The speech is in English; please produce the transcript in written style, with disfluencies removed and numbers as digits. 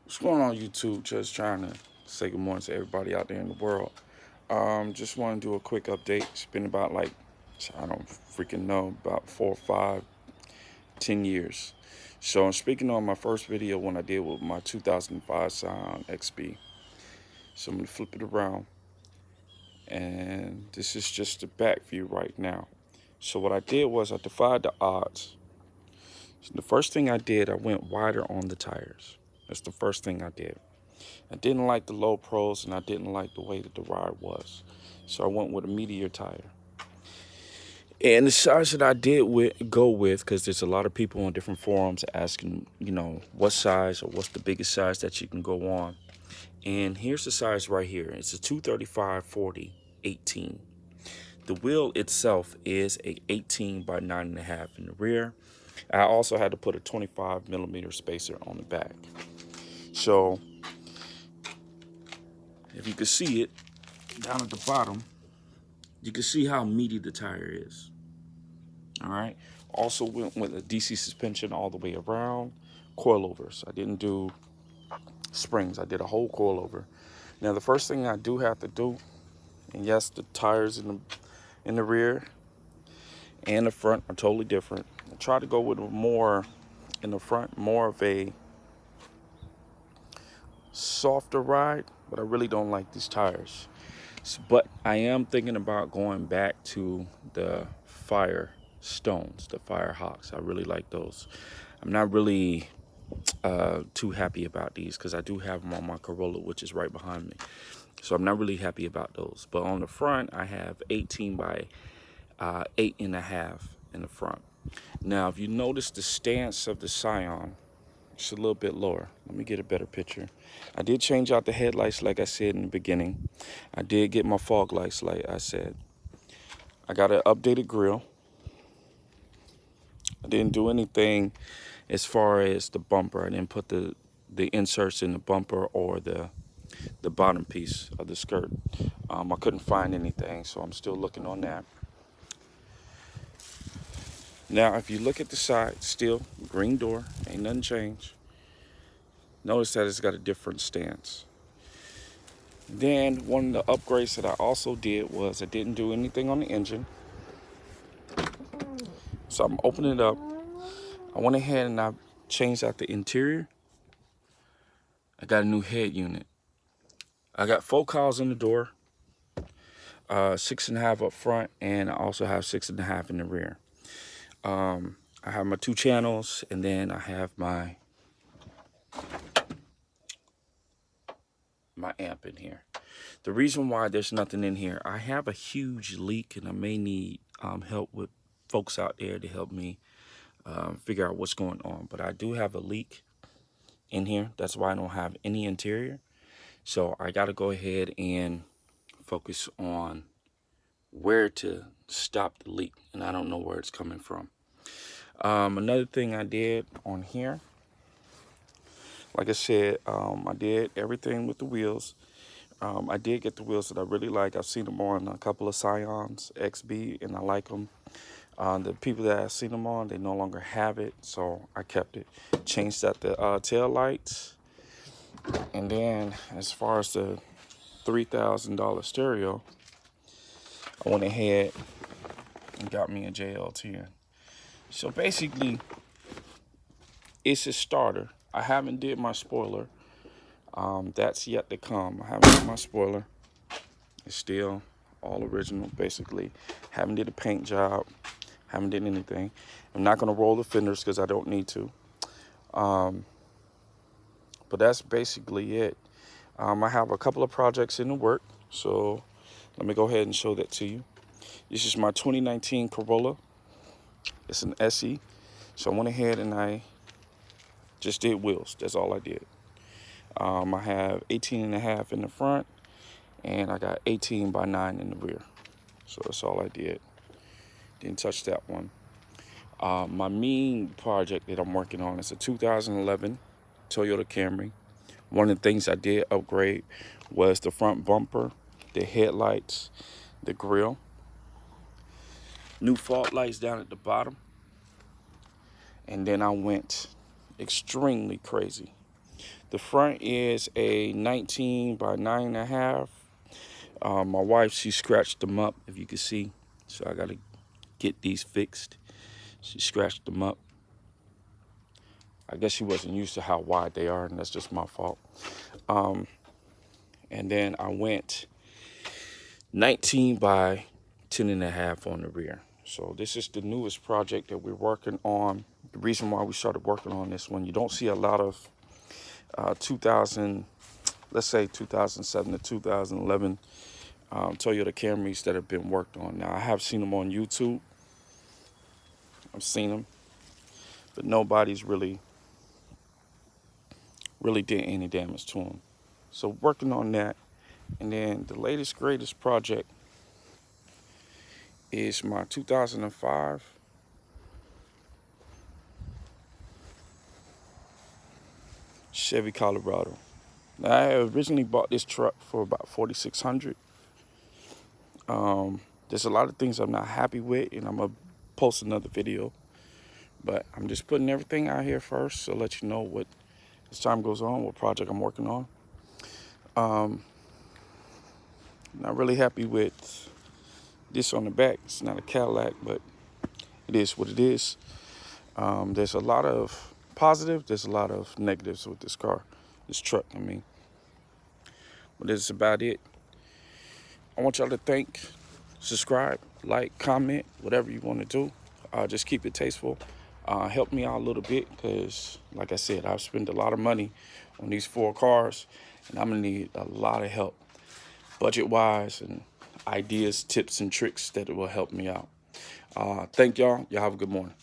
What's going on, YouTube? Just trying to say good morning to everybody out there in the world. Just want to do a quick update. It's been about I don't freaking know, about 4, 5, 10 years. So I'm speaking on my first video when I did with my 2005 Scion XB. So I'm gonna flip it around, and this is just the back view right now. So what I did was I defied the odds. So the first thing I did, I went wider on the tires. That's the first thing I did. I didn't like the low pros, and I didn't like the way that the ride was. So I went with a Meteor tire. And the size that I did go with, because there's a lot of people on different forums asking, what size or what's the biggest size that you can go on. And here's the size right here. It's a 235/40/18. The wheel itself is a 18 by 9.5 in the rear. I also had to put a 25mm spacer on the back. So if you can see it down at the bottom, you can see how meaty the tire is. All right. Also went with a DC suspension all the way around. Coilovers. I didn't do springs. I did a whole coilover. Now the first thing I do have to do, and yes, the tires in the rear and the front are totally different. I try to go with more in the front, more of a softer ride, but I really don't like these tires. But I am thinking about going back to the Firestones, the Firehawks. I really like those. I'm not really too happy about these because I do have them on my Corolla, which is right behind me. So I'm not really happy about those. But on the front, I have 18 by 8.5 in the front. Now, if you notice the stance of the Scion, it's a little bit lower. Let me get a better picture. I did change out the headlights like I said in the beginning. I did get my fog lights like I said. I got an updated grill. I didn't do anything as far as the bumper. I didn't put the inserts in the bumper or the bottom piece of the skirt. I couldn't find anything, so I'm still looking on that. Now, if you look at the side, still green door, ain't nothing changed. Notice that it's got a different stance. Then one of the upgrades that I also did was I didn't do anything on the engine. So I'm opening it up. I went ahead and I changed out the interior. I got a new head unit. I got 4 coils in the door, 6.5 up front, and I also have 6.5 in the rear. I have my 2 channels, and then I have my amp in here. The reason why there's nothing in here, I have a huge leak, and I may need help with folks out there to help me figure out what's going on. But I do have a leak in here. That's why I don't have any interior. So I got to go ahead and focus on where to stop the leak, and I don't know where it's coming from. Another thing I did on here, like I said, I did everything with the wheels. I did get the wheels that I really like. I've seen them on a couple of Scions XB, and I like them. The people that I've seen them on, they no longer have it, so I kept it. Changed out the tail lights, and then as far as the $3,000 stereo, I went ahead and got me a JL10. So basically, it's a starter. I haven't did my spoiler. That's yet to come. I haven't did my spoiler. It's still all original, basically. Haven't did a paint job. Haven't did anything. I'm not gonna roll the fenders because I don't need to. But that's basically it. I have a couple of projects in the work, so let me go ahead and show that to you. This is my 2019 Corolla. It's an SE. So I went ahead and I just did wheels. That's all I did. I have 18.5 in the front, and I got 18 by 9 in the rear. So that's all I did. Didn't touch that one. My main project that I'm working on is a 2011 Toyota Camry. One of the things I did upgrade was the front bumper, the headlights, the grille, new fog lights down at the bottom, and then I went extremely crazy. The front is a 19 by 9.5. My wife, she scratched them up, if you can see. So I gotta get these fixed. She scratched them up. I guess she wasn't used to how wide they are, and that's just my fault. And then I went 19 by 10.5 on the rear. So this is the newest project that we're working on. The reason why we started working on this one, you don't see a lot of 2000, let's say 2007 to 2011 Toyota Camrys that have been worked on. Now I have seen them on YouTube. I've seen them, but nobody's really did any damage to them. So working on that. And then the latest, greatest project is my 2005 Chevy Colorado. Now, I originally bought this truck for about $4,600. There's a lot of things I'm not happy with, and I'm gonna post another video. But I'm just putting everything out here first to let you know what, as time goes on, what project I'm working on. Not really happy with this on the back. It's not a Cadillac, but it is what it is. There's a lot of positive, there's a lot of negatives with this car, this truck, I mean. But that's about it. I want y'all to subscribe, like, comment, whatever you want to do. Just keep it tasteful. Help me out a little bit because, like I said, I've spent a lot of money on these 4 cars, and I'm going to need a lot of help, budget-wise, and ideas, tips, and tricks that will help me out. Thank y'all. Y'all have a good morning.